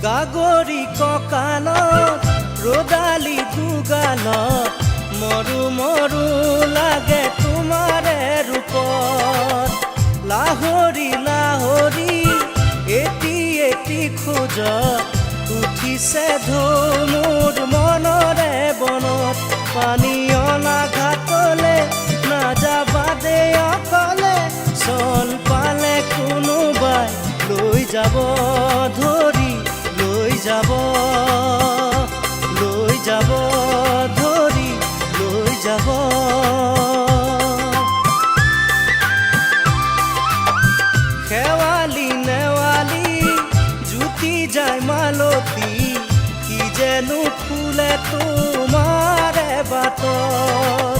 গাগৰি কঁকালত ৰদালি দুগালত মৰু মৰু লাগে তোমাৰে ৰূপত লাহৰি লাহৰি এটি এটি খোজত উঠিছে ঢৌ মোৰ মনৰে বনত পানী অনা ঘাটলে নাযাবা দে অকলে চন পালে কোনোবাই লৈ যাব ধৰি লৈ যাব ধৰি লৈ যাব শেৱালি নেৱালি জুতি যায় মালতী কি যেনো ফুলে তোমাৰে বাটত